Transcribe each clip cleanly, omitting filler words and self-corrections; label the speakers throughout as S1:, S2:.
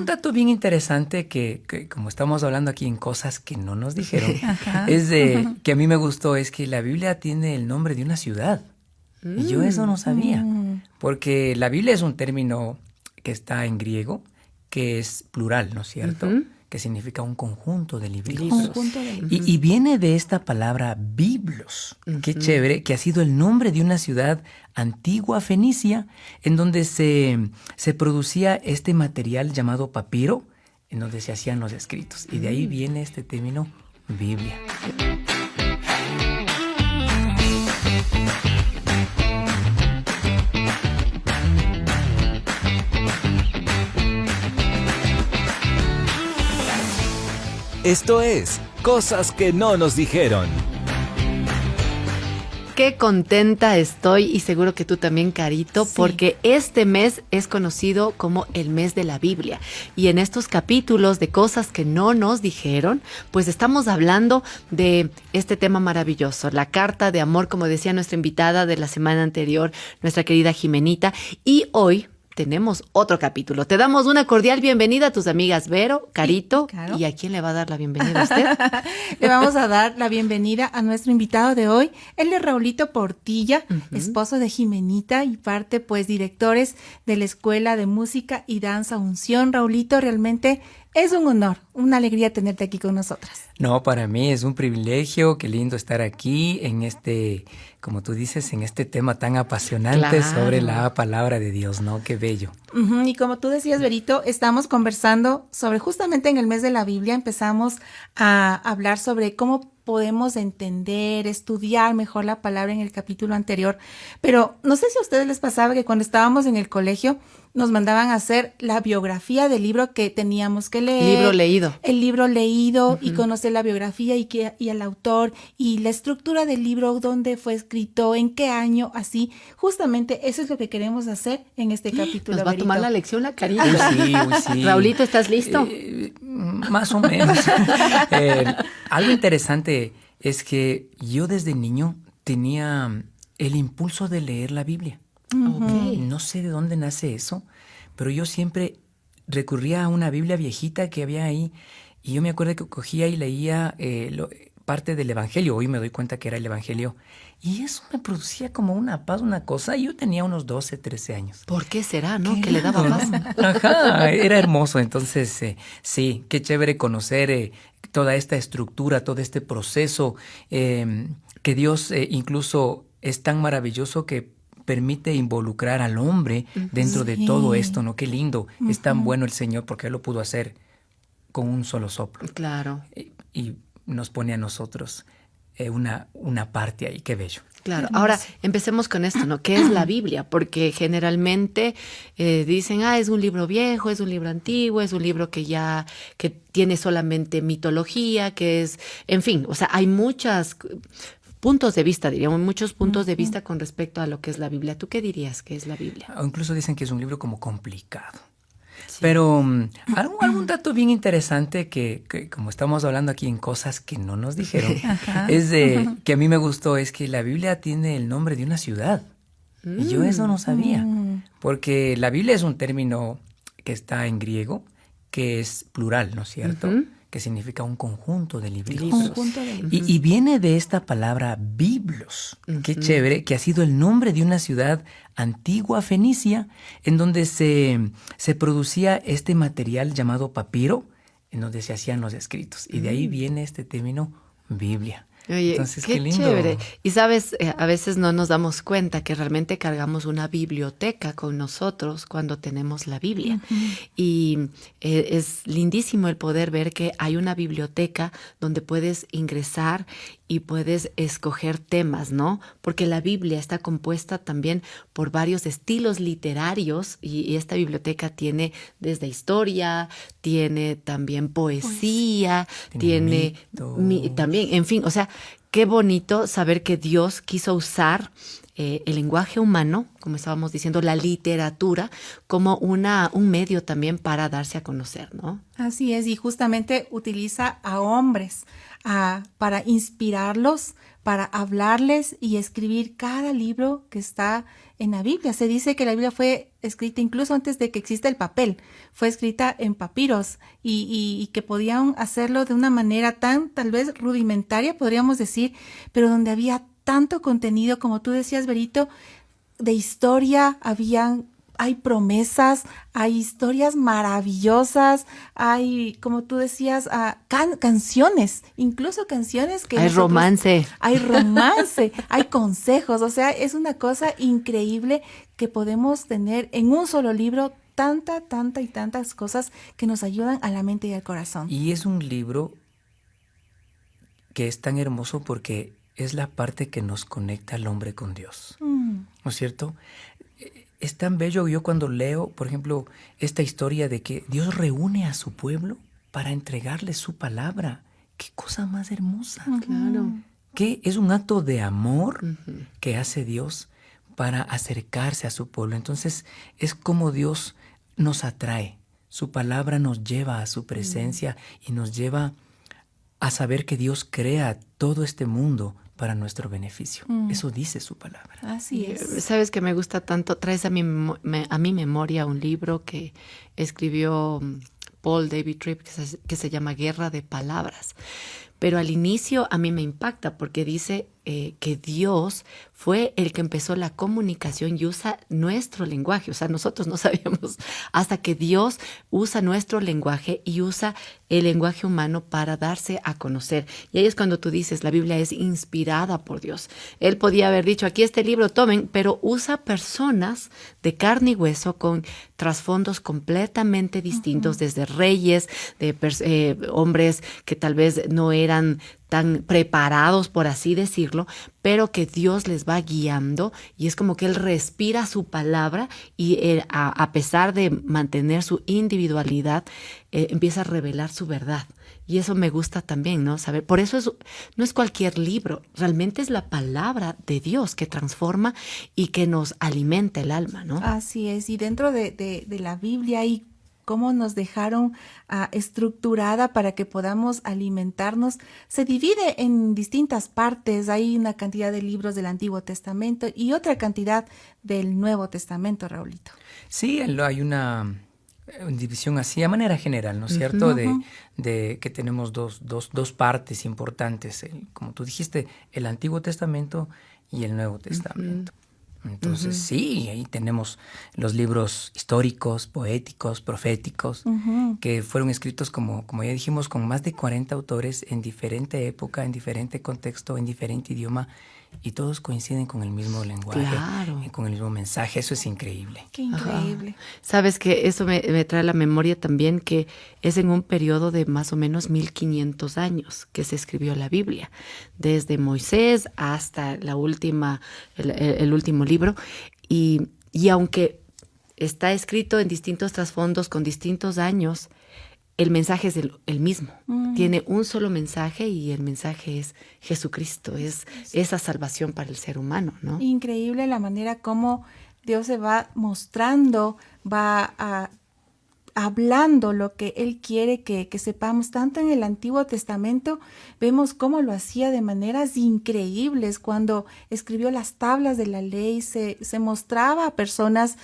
S1: dato bien interesante que como estamos hablando aquí en cosas que no nos dijeron,
S2: Ajá.
S1: que a mí me gustó, es que la Biblia tiene el nombre de una ciudad. Y yo eso no sabía, porque la Biblia es un término que está en griego, que es plural, ¿no es cierto? Que significa un conjunto de libros.
S2: Conjunto de libros.
S1: Y viene de esta palabra biblos, qué chévere, que ha sido el nombre de una ciudad antigua fenicia en donde se producía este material llamado papiro, en donde se hacían los escritos. Y de ahí viene este término Biblia.
S3: Esto es Cosas que no nos dijeron.
S4: Qué contenta estoy y seguro que tú también, Carito,
S2: Sí.
S4: porque este mes es conocido como el mes de la Biblia. Y en estos capítulos de cosas que no nos dijeron, pues estamos hablando de este tema maravilloso, la carta de amor, como decía nuestra invitada de la semana anterior, nuestra querida Jimenita. Y hoy tenemos otro capítulo. Te damos una cordial bienvenida a tus amigas Vero, Carito.
S2: Sí, claro.
S4: ¿Y a quién le va a dar la bienvenida a usted?
S2: Le vamos a dar la bienvenida a nuestro invitado de hoy. Él es Raulito Portilla, esposo de Jimenita y parte, pues, directores de la Escuela de Música y Danza Unción. Raulito, realmente es un honor, una alegría tenerte aquí con nosotras.
S1: No, para mí es un privilegio, qué lindo estar aquí en este, como tú dices, en este tema tan apasionante
S4: Claro.
S1: sobre la palabra de Dios, ¿no? Qué bello.
S2: Y como tú decías, Berito, estamos conversando sobre, justamente en el mes de la Biblia, empezamos a hablar sobre cómo podemos entender, estudiar mejor la palabra en el capítulo anterior. Pero no sé si a ustedes les pasaba que cuando estábamos en el colegio nos mandaban a hacer la biografía del libro que teníamos que leer.
S4: Libro leído.
S2: El libro leído y conocer la biografía y el autor y la estructura del libro, dónde fue escrito, en qué año, así. Justamente eso es lo que queremos hacer en este capítulo.
S4: Nos va a tomar la lección la Carito.
S1: Uy, sí.
S4: Raulito, ¿estás listo?
S1: Más o menos. Algo interesante es que yo desde niño tenía el impulso de leer la Biblia.
S4: Ok.
S1: No sé de dónde nace eso, pero yo siempre recurría a una Biblia viejita que había ahí y yo me acuerdo que cogía y leía parte del Evangelio. Hoy me doy cuenta que era el Evangelio y eso me producía como una paz, una cosa. Yo tenía unos 12, 13 años.
S4: ¿Por qué será, no?
S1: Qué
S4: Que le daba
S1: lindo,
S4: paz.
S1: ¿no? Ajá, era hermoso. Entonces, sí, qué chévere conocer toda esta estructura, todo este proceso, que Dios incluso es tan maravilloso que permite involucrar al hombre dentro de todo esto, ¿no? Qué lindo. Es tan bueno el Señor porque Él lo pudo hacer con un solo soplo.
S4: Claro,
S1: Y nos pone a nosotros una parte ahí. Qué bello.
S4: claro. Ahora, empecemos con esto, ¿no? ¿Qué es la Biblia? Porque generalmente dicen, es un libro viejo, es un libro antiguo, es un libro que tiene solamente mitología, que es, en fin, o sea, hay muchos puntos de vista, diríamos, muchos puntos de vista con respecto a lo que es la Biblia. ¿Tú qué dirías que es la Biblia?
S1: O incluso dicen que es un libro como complicado. Sí. Pero algún dato bien interesante que como estamos hablando aquí en cosas que no nos dijeron, es que a mí me gustó, es que la Biblia tiene el nombre de una ciudad. Y yo eso no sabía, porque la Biblia es un término que está en griego, que es plural, ¿no es cierto? Que significa un conjunto de libros.
S2: Conjunto de libros.
S1: Y viene de esta palabra biblos, qué chévere, que ha sido el nombre de una ciudad antigua fenicia en donde se producía este material llamado papiro, en donde se hacían los escritos. Y de ahí viene este término Biblia.
S4: Oye,
S1: entonces,
S4: qué
S1: lindo.
S4: chévere. Y sabes, a veces no nos damos cuenta que realmente cargamos una biblioteca con nosotros cuando tenemos la Biblia. Y es lindísimo el poder ver que hay una biblioteca donde puedes ingresar y puedes escoger temas, ¿no? Porque la Biblia está compuesta también por varios estilos literarios y esta biblioteca tiene desde historia, tiene también poesía, tiene también, en fin, o sea, qué bonito saber que Dios quiso usar el lenguaje humano, como estábamos diciendo, la literatura, como un medio también para darse a conocer, ¿no?
S2: Así es, y justamente utiliza a hombres para inspirarlos, para hablarles y escribir cada libro que está en la Biblia. Se dice que la Biblia fue escrita incluso antes de que exista el papel, fue escrita en papiros y que podían hacerlo de una manera tan tal vez rudimentaria, podríamos decir, pero donde había tanto contenido, como tú decías, Berito, de historia, hay promesas, hay historias maravillosas, hay, como tú decías, canciones, incluso canciones que...
S4: Hay romance.
S2: Hay romance, hay consejos, o sea, es una cosa increíble que podemos tener en un solo libro tanta y tantas cosas que nos ayudan a la mente y al corazón.
S1: Y es un libro que es tan hermoso porque es la parte que nos conecta al hombre con Dios, ¿no es cierto? Es tan bello. Yo cuando leo, por ejemplo, esta historia de que Dios reúne a su pueblo para entregarle su palabra. ¡Qué cosa más hermosa!
S4: Claro.
S1: Que es un acto de amor que hace Dios para acercarse a su pueblo. Entonces, es como Dios nos atrae. Su palabra nos lleva a su presencia y nos lleva a saber que Dios crea todo este mundo para nuestro beneficio. Eso dice su palabra.
S2: Así es.
S4: Sabes que me gusta tanto, traes a mi memoria un libro que escribió Paul David Tripp que se llama Guerra de Palabras. Pero al inicio a mí me impacta porque dice que Dios fue el que empezó la comunicación y usa nuestro lenguaje. O sea, nosotros no sabíamos hasta que Dios usa nuestro lenguaje y usa el lenguaje humano para darse a conocer. Y ahí es cuando tú dices, la Biblia es inspirada por Dios. Él podía haber dicho, aquí este libro, tomen, pero usa personas de carne y hueso con trasfondos completamente distintos, desde reyes, de hombres que tal vez no eran tan preparados, por así decirlo, pero que Dios les va guiando y es como que Él respira su palabra y él, a pesar de mantener su individualidad, empieza a revelar su verdad. Y eso me gusta también, ¿no? Saber, por eso no es cualquier libro, realmente es la palabra de Dios que transforma y que nos alimenta el alma, ¿no?
S2: Así es, y dentro de la Biblia hay cómo nos dejaron estructurada para que podamos alimentarnos. Se divide en distintas partes. Hay una cantidad de libros del Antiguo Testamento y otra cantidad del Nuevo Testamento, Raulito.
S1: Sí, hay una división así a manera general, ¿no es cierto? De que tenemos dos partes importantes, como tú dijiste, el Antiguo Testamento y el Nuevo Testamento. Entonces, sí, ahí tenemos los libros históricos, poéticos, proféticos, que fueron escritos, como ya dijimos, con más de 40 autores en diferente época, en diferente contexto, en diferente idioma, y todos coinciden con el mismo lenguaje,
S4: claro,
S1: y con el mismo mensaje. Eso es increíble.
S2: ¡Qué increíble!
S4: Ajá. Sabes que eso me trae a la memoria también que es en un periodo de más o menos 1500 años que se escribió la Biblia, desde Moisés hasta el último libro. Y aunque está escrito en distintos trasfondos, con distintos años, el mensaje es el mismo. Tiene un solo mensaje y el mensaje es Jesucristo, es esa salvación para el ser humano, ¿no?
S2: Increíble la manera como Dios se va mostrando, hablando lo que Él quiere que sepamos. Tanto en el Antiguo Testamento vemos cómo lo hacía de maneras increíbles. Cuando escribió las tablas de la ley, se mostraba a personas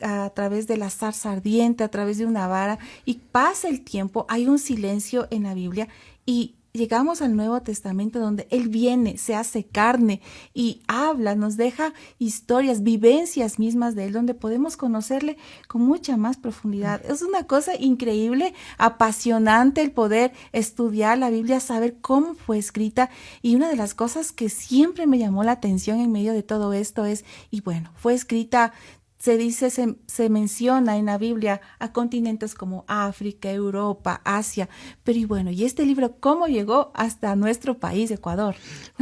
S2: a través de la zarza ardiente, a través de una vara, y pasa el tiempo, hay un silencio en la Biblia y llegamos al Nuevo Testamento donde Él viene, se hace carne y habla, nos deja historias, vivencias mismas de Él, donde podemos conocerle con mucha más profundidad. Es una cosa increíble, apasionante el poder estudiar la Biblia, saber cómo fue escrita, y una de las cosas que siempre me llamó la atención en medio de todo esto es, y bueno, fue escrita, se dice, se menciona en la Biblia a continentes como África, Europa, Asia. Pero y bueno, ¿y este libro cómo llegó hasta nuestro país, Ecuador?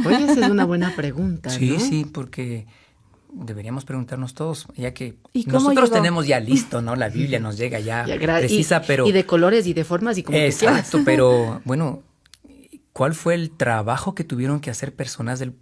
S4: Oye, esa es una buena pregunta, ¿no?
S1: Sí, porque deberíamos preguntarnos todos, ya que
S2: llegó?
S1: nosotros tenemos ya listo, ¿no? La Biblia nos llega ya precisa, pero...
S4: Y de colores y de formas y como tú quieras.
S1: Exacto, pero bueno, ¿cuál fue el trabajo que tuvieron que hacer personas del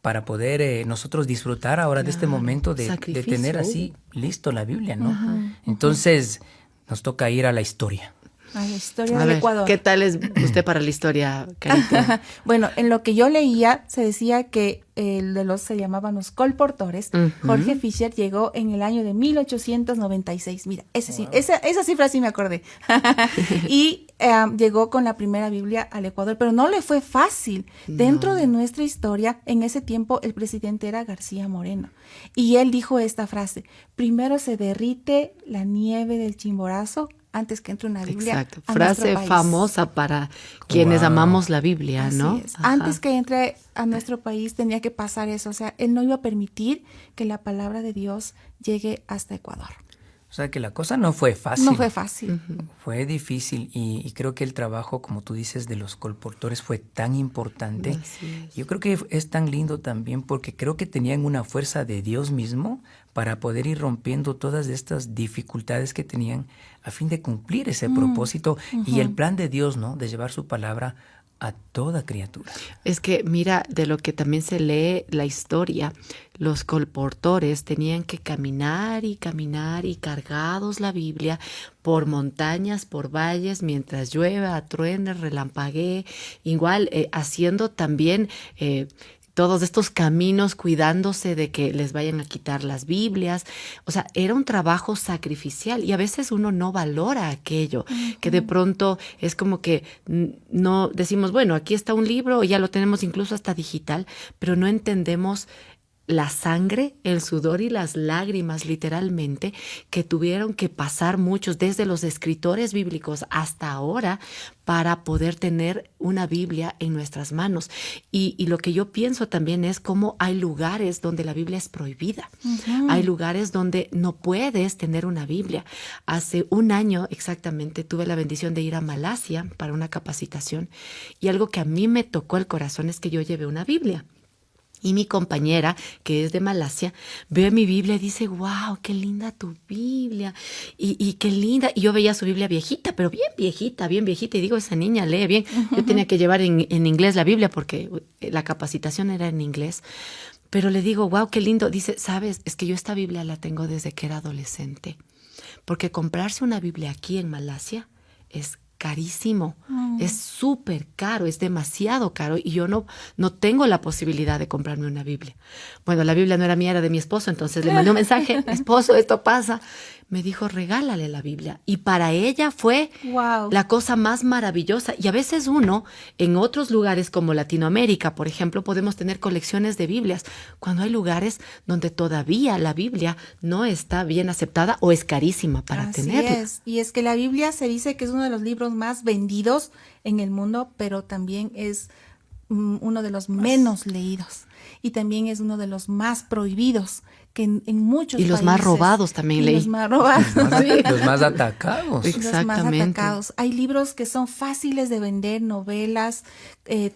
S1: para poder nosotros disfrutar ahora de este momento de tener así listo la Biblia, ¿no? Entonces nos toca ir a la historia.
S2: A la historia del Ecuador.
S4: ¿Qué tal es usted para la historia, Carito?
S2: Bueno, en lo que yo leía se decía que se llamaban los colportores. Jorge Fisher llegó en el año de 1896. Mira, esa cifra sí me acordé. Y llegó con la primera Biblia al Ecuador, pero no le fue fácil. Dentro de nuestra historia, en ese tiempo el presidente era García Moreno. Y él dijo esta frase: primero se derrite la nieve del Chimborazo antes que entre una Biblia.
S4: Exacto, frase famosa para quienes amamos la Biblia, ¿no?
S2: Así es. Antes que entre a nuestro país tenía que pasar eso, o sea, él no iba a permitir que la palabra de Dios llegue hasta Ecuador.
S1: O sea que la cosa no fue fácil.
S2: No fue fácil.
S1: Fue difícil y creo que el trabajo, como tú dices, de los colportores fue tan importante. Yo creo que es tan lindo también porque creo que tenían una fuerza de Dios mismo para poder ir rompiendo todas estas dificultades que tenían a fin de cumplir ese propósito y el plan de Dios, ¿no? De llevar su palabra a toda criatura.
S4: Es que mira, de lo que también se lee la historia, los colportores tenían que caminar y cargados la Biblia por montañas, por valles, mientras llueva, truene, relampaguee, igual haciendo también todos estos caminos, cuidándose de que les vayan a quitar las Biblias. O sea, era un trabajo sacrificial y a veces uno no valora aquello, que de pronto es como que no decimos, bueno, aquí está un libro, ya lo tenemos incluso hasta digital, pero no entendemos la sangre, el sudor y las lágrimas, literalmente, que tuvieron que pasar muchos, desde los escritores bíblicos hasta ahora, para poder tener una Biblia en nuestras manos. Y lo que yo pienso también es cómo hay lugares donde la Biblia es prohibida. Hay lugares donde no puedes tener una Biblia. Hace un año exactamente tuve la bendición de ir a Malasia para una capacitación y algo que a mí me tocó el corazón es que yo llevé una Biblia. Y mi compañera, que es de Malasia, ve mi Biblia y dice, wow, qué linda tu Biblia. Y qué linda. Y yo veía su Biblia viejita, pero bien viejita, bien viejita. Y digo, esa niña lee bien. Yo tenía que llevar en inglés la Biblia porque la capacitación era en inglés. Pero le digo, wow, qué lindo. Dice, sabes, es que yo esta Biblia la tengo desde que era adolescente. Porque comprarse una Biblia aquí en Malasia es carísimo, es súper caro, es demasiado caro y yo no tengo la posibilidad de comprarme una Biblia. Bueno, la Biblia no era mía, era de mi esposo, entonces le mandé un mensaje, esposo, esto pasa. Me dijo, regálale la Biblia. Y para ella fue la cosa más maravillosa. Y a veces uno, en otros lugares como Latinoamérica, por ejemplo, podemos tener colecciones de Biblias, cuando hay lugares donde todavía la Biblia no está bien aceptada o es carísima para tenerla.
S2: Así es. Y es que la Biblia se dice que es uno de los libros más vendidos en el mundo, pero también es uno de los menos leídos. Y también es uno de los más prohibidos, que en muchos países.
S4: Y los más robados también leí.
S2: Los más robados.
S1: Los más atacados.
S4: Exactamente.
S2: Los más atacados. Hay libros que son fáciles de vender, novelas,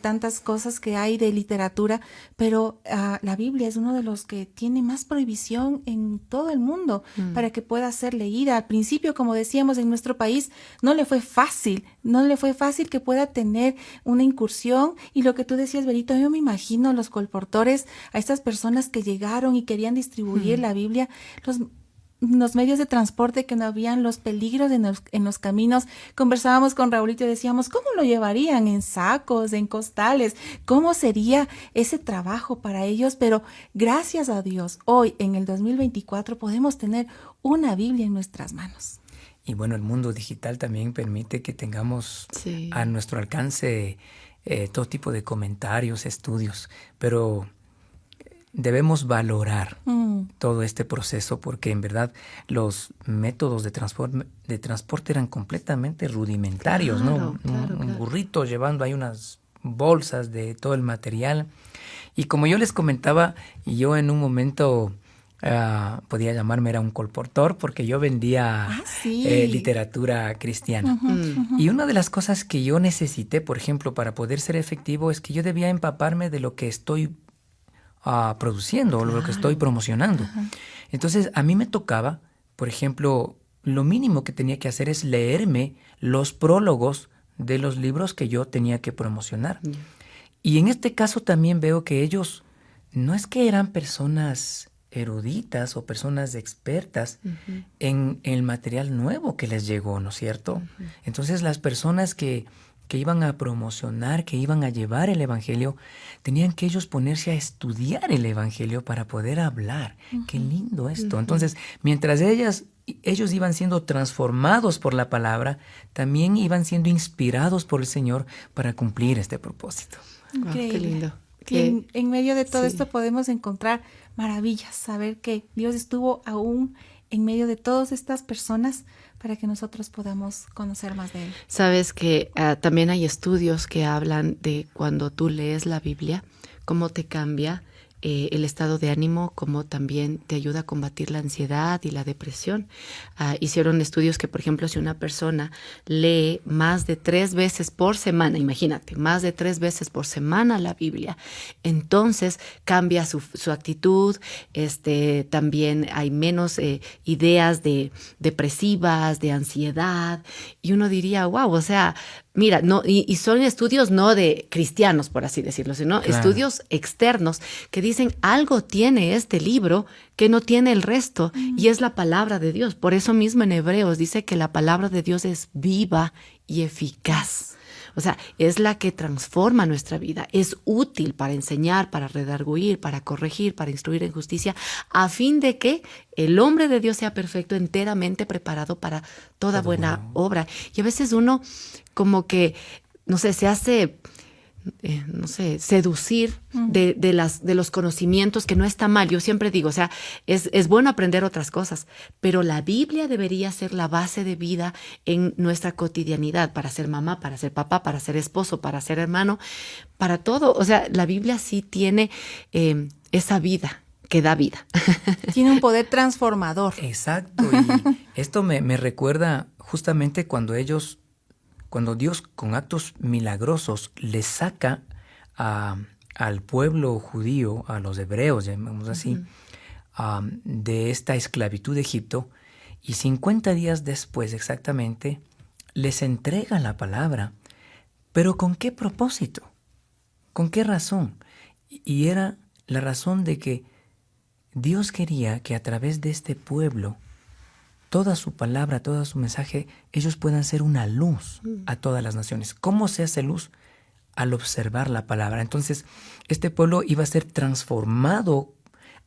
S2: tantas cosas que hay de literatura, pero la Biblia es uno de los que tiene más prohibición en todo el mundo para que pueda ser leída. Al principio, como decíamos, en nuestro país no le fue fácil que pueda tener una incursión. Y lo que tú decías, Berito, yo me imagino los colportores, a estas personas que llegaron y querían distribuir la Biblia, los medios de transporte que no habían, los peligros en los caminos. Conversábamos con Raulito y decíamos, ¿cómo lo llevarían? ¿En sacos, en costales? ¿Cómo sería ese trabajo para ellos? Pero gracias a Dios, hoy en el 2024 podemos tener una Biblia en nuestras manos.
S1: Y bueno, el mundo digital también permite que tengamos a nuestro alcance todo tipo de comentarios, estudios, pero debemos valorar todo este proceso porque en verdad los métodos de transporte eran completamente rudimentarios, ¿no? Un burrito llevando ahí unas bolsas de todo el material. Y como yo les comentaba, yo en un momento podía llamarme, era un colportor porque yo vendía literatura cristiana. Y una de las cosas que yo necesité, por ejemplo, para poder ser efectivo es que yo debía empaparme de lo que estoy produciendo, lo que estoy promocionando. Entonces, a mí me tocaba, por ejemplo, lo mínimo que tenía que hacer es leerme los prólogos de los libros que yo tenía que promocionar. Y en este caso también veo que ellos no es que eran personas eruditas o personas expertas en el material nuevo que les llegó, ¿no es cierto? Entonces las personas que iban a promocionar, que iban a llevar el evangelio, tenían que ellos ponerse a estudiar el evangelio para poder hablar. Qué lindo esto. Entonces, mientras ellos iban siendo transformados por la palabra, también iban siendo inspirados por el Señor para cumplir este propósito.
S2: Increíble.
S4: Qué lindo.
S2: Y en medio de todo
S4: Sí.
S2: esto podemos encontrar maravillas, saber que Dios estuvo aún en medio de todas estas personas para que nosotros podamos conocer más de Él.
S4: Sabes que también hay estudios que hablan de cuando tú lees la Biblia, cómo te cambia el estado de ánimo, cómo también te ayuda a combatir la ansiedad y la depresión. Hicieron estudios que, por ejemplo, si una persona lee más de 3 veces por semana, imagínate, más de 3 veces por semana la Biblia, entonces cambia su actitud, también hay menos ideas depresivas, de ansiedad, y uno diría, wow, o sea, mira, no, y son estudios no de cristianos, por así decirlo, sino
S1: Claro.
S4: estudios externos que dicen algo tiene este libro que no tiene el resto, y es la palabra de Dios. Por eso mismo en Hebreos dice que la palabra de Dios es viva y eficaz. O sea, es la que transforma nuestra vida, es útil para enseñar, para redarguir, para corregir, para instruir en justicia, a fin de que el hombre de Dios sea perfecto, enteramente preparado para toda buena obra. Y a veces uno como que, no sé, se hace, seducir de los conocimientos, que no está mal. Yo siempre digo, o sea, es bueno aprender otras cosas, pero la Biblia debería ser la base de vida en nuestra cotidianidad, para ser mamá, para ser papá, para ser esposo, para ser hermano, para todo. O sea, la Biblia sí tiene esa vida que da vida.
S2: Tiene un poder transformador.
S1: Exacto. Y esto me recuerda justamente cuando Dios con actos milagrosos les saca al pueblo judío, a los hebreos, llamémoslo así, de esta esclavitud de Egipto, y 50 días después exactamente les entrega la palabra. ¿Pero con qué propósito? ¿Con qué razón? Y era la razón de que Dios quería que a través de este pueblo, toda su palabra, todo su mensaje, ellos puedan ser una luz a todas las naciones. ¿Cómo se hace luz? Al observar la palabra. Entonces, este pueblo iba a ser transformado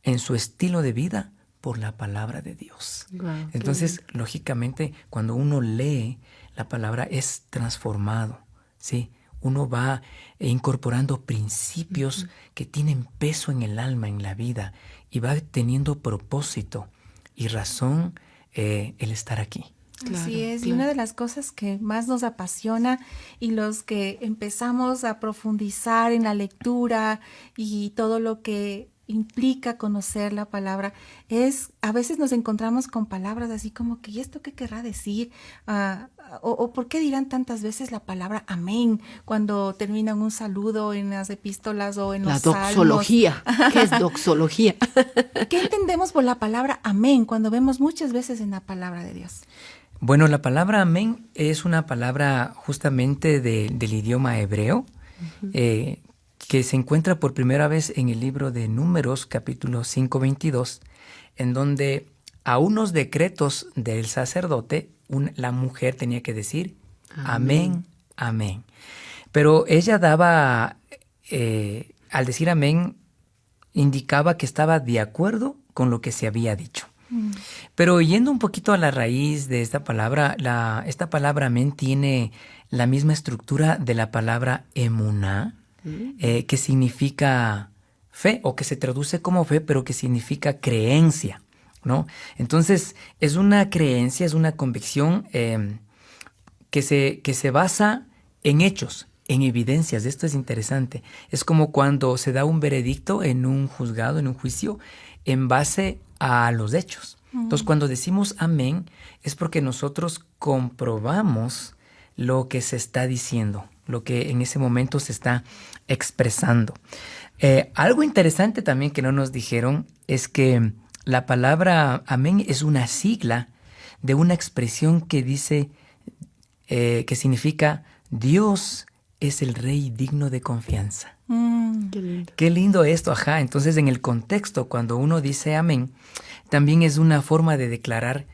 S1: en su estilo de vida por la palabra de Dios.
S4: Wow,
S1: entonces, lógicamente, cuando uno lee la palabra, es transformado, ¿sí? Uno va incorporando principios que tienen peso en el alma, en la vida, y va teniendo propósito y razón el estar aquí.
S2: Así
S4: Claro,
S2: es, y
S4: claro.
S2: una de las cosas que más nos apasiona y los que empezamos a profundizar en la lectura y todo lo que implica conocer la palabra es, a veces nos encontramos con palabras así como que, ¿y esto qué querrá decir? O ¿por qué dirán tantas veces la palabra amén cuando terminan un saludo en las epístolas o en
S4: La
S2: los salmos?
S4: doxología. ¿Qué es doxología?
S2: ¿Qué entendemos por la palabra amén cuando vemos muchas veces en la palabra de Dios?
S1: Bueno, la palabra amén es una palabra justamente del idioma hebreo, que se encuentra por primera vez en el libro de Números, capítulo 5:22, en donde a unos decretos del sacerdote, la mujer tenía que decir amén, amén. Pero ella daba, al decir amén, indicaba que estaba de acuerdo con lo que se había dicho. Pero yendo un poquito a la raíz de esta palabra, esta palabra amén tiene la misma estructura de la palabra emuná, que significa fe, o que se traduce como fe, pero que significa creencia, ¿no? Entonces, es una creencia, es una convicción que se basa en hechos, en evidencias. Esto es interesante. Es como cuando se da un veredicto en un juzgado, en un juicio, en base a los hechos. Entonces, cuando decimos amén, es porque nosotros comprobamos lo que se está diciendo, lo que en ese momento se está expresando. Algo interesante también que no nos dijeron es que la palabra amén es una sigla de una expresión que dice, que significa Dios es el rey digno de confianza.
S4: Qué lindo.
S1: Qué lindo esto, ajá. Entonces, en el contexto, cuando uno dice amén, también es una forma de declarar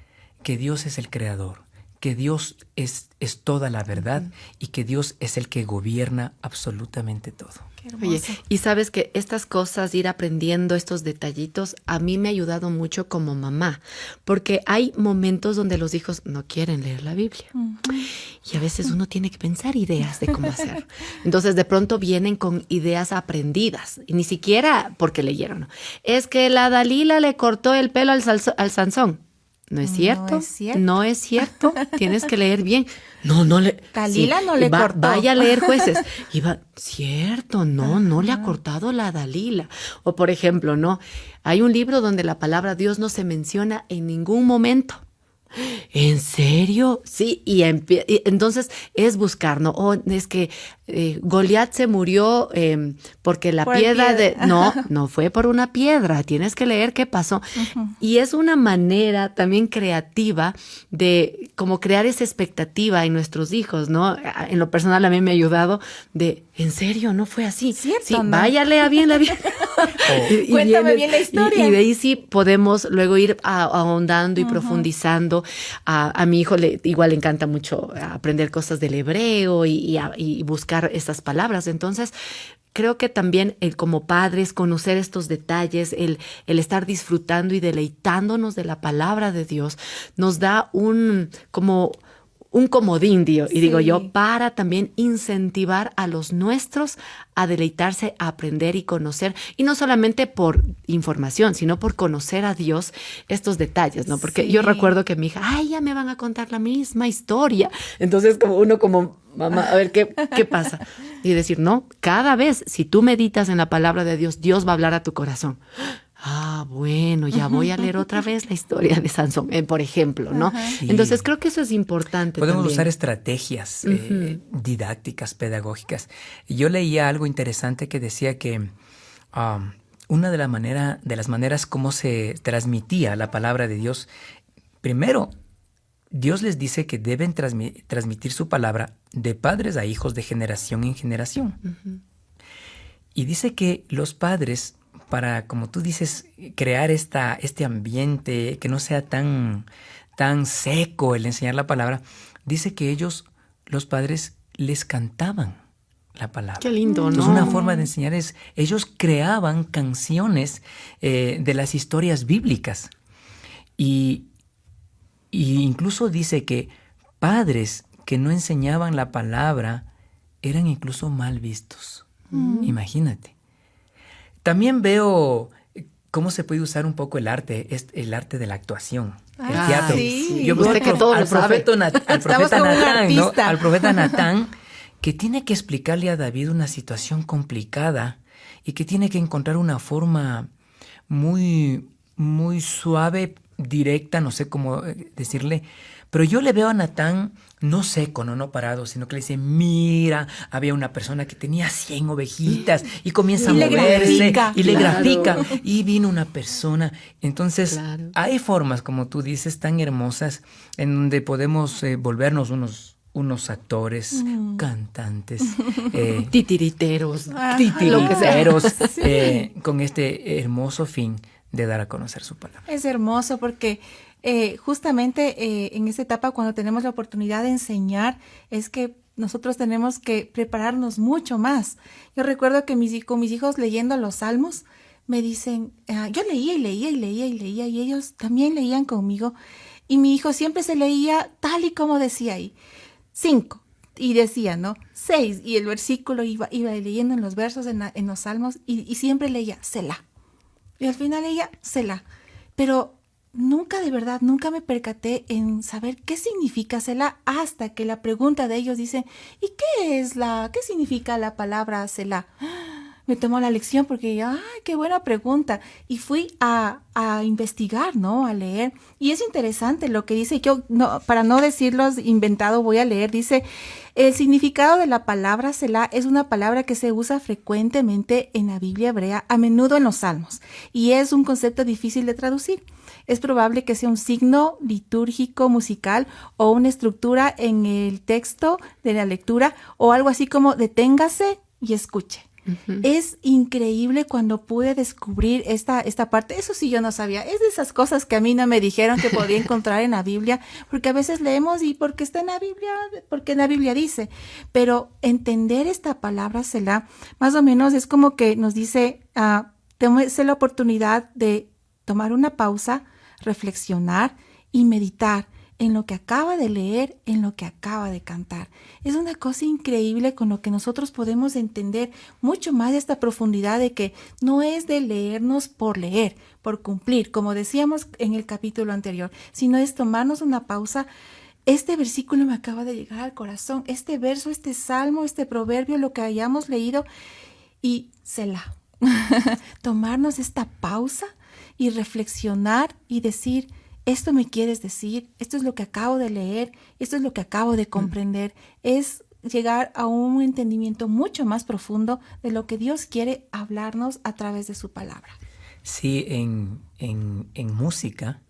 S1: que Dios es el creador, que Dios es toda la verdad y que Dios es el que gobierna absolutamente todo.
S2: Qué hermoso.
S4: Oye, y sabes que estas cosas, ir aprendiendo estos detallitos, a mí me ha ayudado mucho como mamá, porque hay momentos donde los hijos no quieren leer la Biblia. Y a veces uno tiene que pensar ideas de cómo hacer. Entonces, de pronto vienen con ideas aprendidas, y ni siquiera porque leyeron. Es que la Dalila le cortó el pelo al Sansón. ¿No es cierto?
S2: No es cierto.
S4: No es cierto. Tienes que leer bien. No le...
S2: Dalila no le cortó.
S4: Vaya a leer Jueces. Y va, cierto, no le ha cortado la Dalila. O por ejemplo, no, hay un libro donde la palabra Dios no se menciona en ningún momento. ¿En serio? Sí, y entonces es buscar, ¿no? Oh, es que Goliat se murió porque la piedra de... No fue por una piedra, tienes que leer qué pasó. Y es una manera también creativa de como crear esa expectativa en nuestros hijos, ¿no? En lo personal a mí me ha ayudado de, ¿en serio? ¿No fue así?
S2: ¿Cierto?
S4: Sí,
S2: ¿No?
S4: vaya, lea bien la Biblia.
S2: Cuéntame bien la historia.
S4: Y de ahí sí podemos luego ir ahondando y profundizando. A mi hijo igual le encanta mucho aprender cosas del hebreo y buscar estas palabras. Entonces, creo que también como padres conocer estos detalles, el estar disfrutando y deleitándonos de la palabra de Dios, nos da un comodín, y digo yo, para también incentivar a los nuestros a deleitarse, a aprender y conocer, y no solamente por información, sino por conocer a Dios estos detalles, ¿no? Porque yo recuerdo que mi hija, ya me van a contar la misma historia. Entonces, como mamá, a ver, ¿qué pasa? Y decir, no, cada vez, si tú meditas en la palabra de Dios, Dios va a hablar a tu corazón. Bueno, ya voy a leer otra vez la historia de Sansón, por ejemplo, ¿no?
S1: Sí.
S4: Entonces, creo que eso es importante.
S1: Podemos
S4: también
S1: usar estrategias didácticas, pedagógicas. Yo leía algo interesante que decía que una de las maneras como se transmitía la palabra de Dios, primero, Dios les dice que deben transmitir su palabra de padres a hijos, de generación en generación. Y dice que los padres, para, como tú dices, crear este ambiente que no sea tan seco el enseñar la palabra, dice que ellos, los padres, les cantaban la palabra.
S4: Qué lindo, ¿no?
S1: Entonces, una forma de enseñar es, ellos creaban canciones de las historias bíblicas. Y incluso dice que padres que no enseñaban la palabra eran incluso mal vistos. Imagínate. También veo cómo se puede usar un poco el arte de la actuación, el teatro.
S2: Sí.
S1: Yo veo
S4: Usted que todo lo sabe.
S1: al profeta
S2: con un
S1: Natán, ¿no?
S2: artista.
S1: Al profeta Natán, que tiene que explicarle a David una situación complicada y que tiene que encontrar una forma muy, muy suave, directa, no sé cómo decirle, pero yo le veo a Natán no seco, no parado, sino que le dice, mira, había una persona que tenía 100 ovejitas y comienza a moverse y le grafica y vino una persona. Entonces, hay formas, como tú dices, tan hermosas en donde podemos volvernos unos actores, cantantes,
S4: titiriteros,
S1: con este hermoso fin de dar a conocer su palabra.
S2: Es hermoso porque justamente en esta etapa cuando tenemos la oportunidad de enseñar es que nosotros tenemos que prepararnos mucho más. Yo recuerdo que con mis hijos leyendo los salmos me dicen, yo leía y ellos también leían conmigo y mi hijo siempre se leía tal y como decía ahí, 5 y decía, ¿no? 6 y el versículo iba leyendo en los versos en los salmos y siempre leía Selah. Y al final leía Selah. Pero nunca me percaté en saber qué significa Selah hasta que la pregunta de ellos dice, ¿y qué significa la palabra Selah? Me tomó la lección porque, qué buena pregunta. Y fui a investigar, ¿no? A leer. Y es interesante lo que dice. Yo, para no decirlo inventado, voy a leer. Dice, el significado de la palabra Selah es una palabra que se usa frecuentemente en la Biblia hebrea, a menudo en los Salmos. Y es un concepto difícil de traducir. es probable que sea un signo litúrgico, musical o una estructura en el texto de la lectura o algo así como deténgase y escuche. Es increíble cuando pude descubrir esta parte. Eso sí yo no sabía. Es de esas cosas que a mí no me dijeron que podía encontrar en la Biblia, porque a veces leemos y porque está en la Biblia, porque en la Biblia dice. Pero entender esta palabra Selah, más o menos es como que nos dice, tómese la oportunidad de tomar una pausa, reflexionar y meditar en lo que acaba de leer, en lo que acaba de cantar. Es una cosa increíble con lo que nosotros podemos entender mucho más de esta profundidad de que no es de leernos por leer, por cumplir, como decíamos en el capítulo anterior, sino es tomarnos una pausa. Este versículo me acaba de llegar al corazón, este verso, este salmo, este proverbio, lo que hayamos leído, y Selah. Tomarnos esta pausa y reflexionar y decir, esto me quieres decir, esto es lo que acabo de leer, esto es lo que acabo de comprender. Es llegar a un entendimiento mucho más profundo de lo que Dios quiere hablarnos a través de su palabra.
S1: Sí, en música,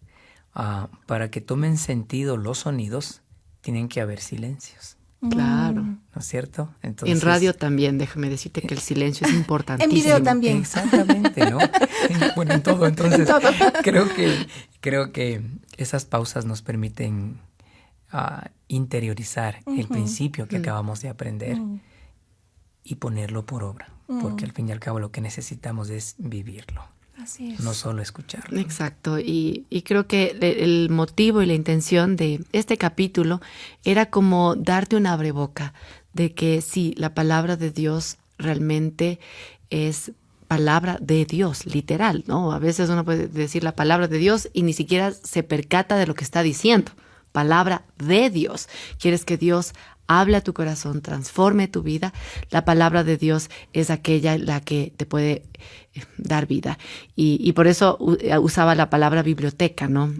S1: para que tomen sentido los sonidos, tienen que haber silencios.
S4: Claro.
S1: ¿No es cierto? Entonces,
S4: en radio también, déjame decirte que el silencio es importantísimo.
S2: En video también.
S1: Exactamente, ¿no? Bueno, en todo. Entonces,
S2: En todo.
S1: creo que esas pausas nos permiten interiorizar el principio que acabamos de aprender y ponerlo por obra. Porque al fin y al cabo lo que necesitamos es vivirlo.
S2: Así es.
S1: No solo escucharlo.
S4: Exacto, y creo que el motivo y la intención de este capítulo era como darte un abreboca de que sí, la palabra de Dios realmente es palabra de Dios, literal, ¿no? A veces uno puede decir la palabra de Dios y ni siquiera se percata de lo que está diciendo. Palabra de Dios. ¿Quieres que Dios hable a tu corazón, transforme tu vida? La palabra de Dios es aquella la que te puede dar vida. Y por eso usaba la palabra biblioteca, ¿no?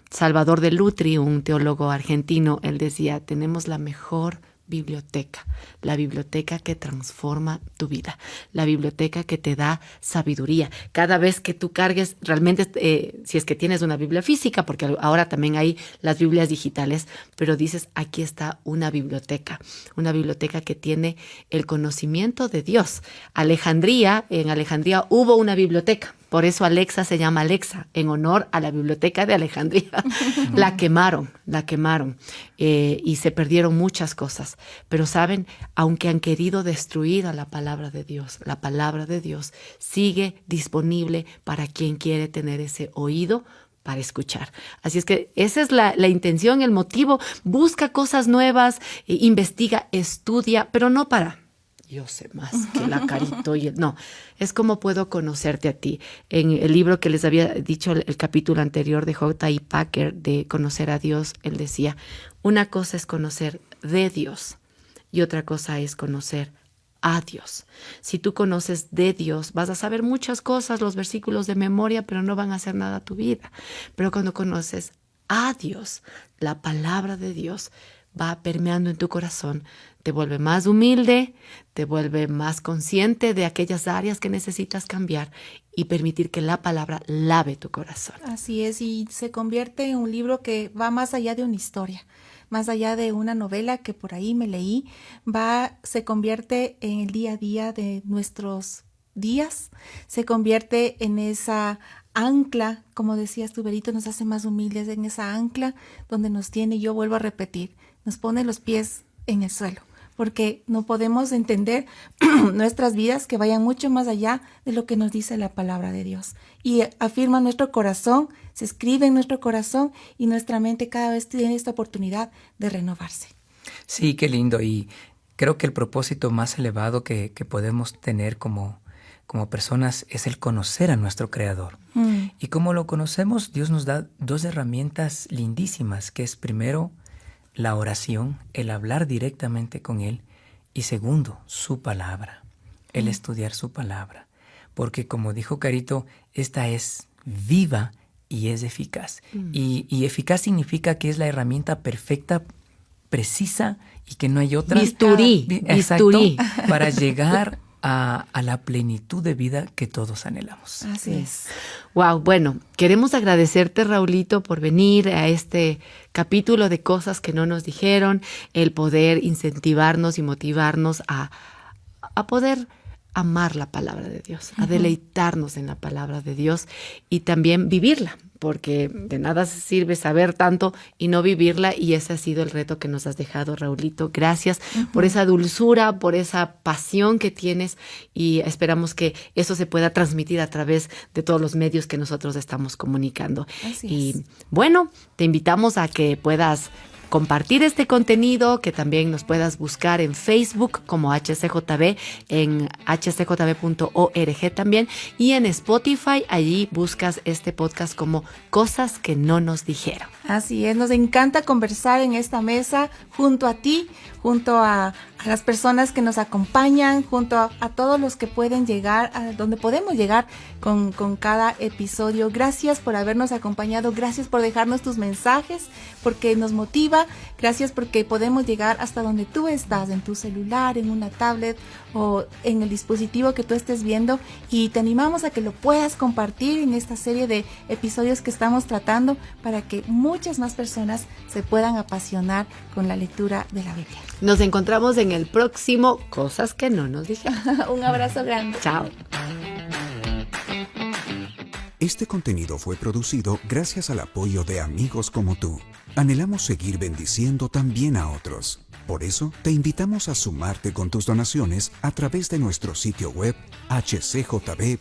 S4: Salvador de Lutri, un teólogo argentino, él decía, tenemos la mejor biblioteca, la biblioteca que transforma tu vida, la biblioteca que te da sabiduría. Cada vez que tú cargues, realmente, si es que tienes una Biblia física, porque ahora también hay las Biblias digitales, pero dices, aquí está una biblioteca que tiene el conocimiento de Dios. En Alejandría hubo una biblioteca. Por eso Alexa se llama Alexa, en honor a la biblioteca de Alejandría. La quemaron, y se perdieron muchas cosas. Pero saben, aunque han querido destruir a la palabra de Dios sigue disponible para quien quiere tener ese oído para escuchar. Así es que esa es la intención, el motivo. Busca cosas nuevas, investiga, estudia, pero no para... yo sé más que la Carito y no, es como puedo conocerte a ti. En el libro que les había dicho el capítulo anterior de J.I. Packer de Conocer a Dios, él decía, una cosa es conocer de Dios y otra cosa es conocer a Dios. Si tú conoces de Dios, vas a saber muchas cosas, los versículos de memoria, pero no van a hacer nada a tu vida. Pero cuando conoces a Dios, la palabra de Dios va permeando en tu corazón, te vuelve más humilde, te vuelve más consciente de aquellas áreas que necesitas cambiar y permitir que la palabra lave tu corazón.
S2: Así es, y se convierte en un libro que va más allá de una historia, más allá de una novela que por ahí me leí, se convierte en el día a día de nuestros días, se convierte en esa ancla, como decías tú, Berito, nos hace más humildes, en esa ancla donde nos tiene, yo vuelvo a repetir, nos pone los pies en el suelo, porque no podemos entender nuestras vidas que vayan mucho más allá de lo que nos dice la palabra de Dios. Y afirma nuestro corazón, se escribe en nuestro corazón y nuestra mente cada vez tiene esta oportunidad de renovarse.
S1: Sí, qué lindo. Y creo que el propósito más elevado que podemos tener como personas es el conocer a nuestro Creador. Y como lo conocemos, Dios nos da dos herramientas lindísimas, que es primero la oración, el hablar directamente con Él, y segundo, su palabra, el estudiar su palabra. Porque como dijo Carito, esta es viva y es eficaz. Y eficaz significa que es la herramienta perfecta, precisa y que no hay otra.
S4: Bisturí.
S1: Exacto, para llegar a la plenitud de vida que todos anhelamos.
S2: Así es.
S4: Wow, bueno, queremos agradecerte, Raulito, por venir a este capítulo de Cosas que no nos dijeron, el poder incentivarnos y motivarnos a poder amar la palabra de Dios, a deleitarnos en la palabra de Dios y también vivirla, porque de nada sirve saber tanto y no vivirla, y ese ha sido el reto que nos has dejado, Raulito. Gracias por esa dulzura, por esa pasión que tienes, y esperamos que eso se pueda transmitir a través de todos los medios que nosotros estamos comunicando.
S2: Así es.
S4: Y bueno, te invitamos a que puedas compartir este contenido, que también nos puedas buscar en Facebook como HCJB, en hcjb.org también, y en Spotify, allí buscas este podcast como Cosas que no nos dijeron.
S2: Así es, nos encanta conversar en esta mesa junto a ti, junto a las personas que nos acompañan, junto a todos los que pueden llegar, a donde podemos llegar con cada episodio. Gracias por habernos acompañado, gracias por dejarnos tus mensajes, porque nos motiva, gracias porque podemos llegar hasta donde tú estás, en tu celular, en una tablet o en el dispositivo que tú estés viendo, y te animamos a que lo puedas compartir en esta serie de episodios que estamos tratando para que muchas más personas se puedan apasionar con la lectura de la Biblia.
S4: Nos encontramos en el próximo Cosas que no nos dijeron.
S2: Un abrazo grande.
S4: Chao.
S5: Este contenido fue producido gracias al apoyo de amigos como tú. Anhelamos seguir bendiciendo también a otros. Por eso, te invitamos a sumarte con tus donaciones a través de nuestro sitio web hcjb.org.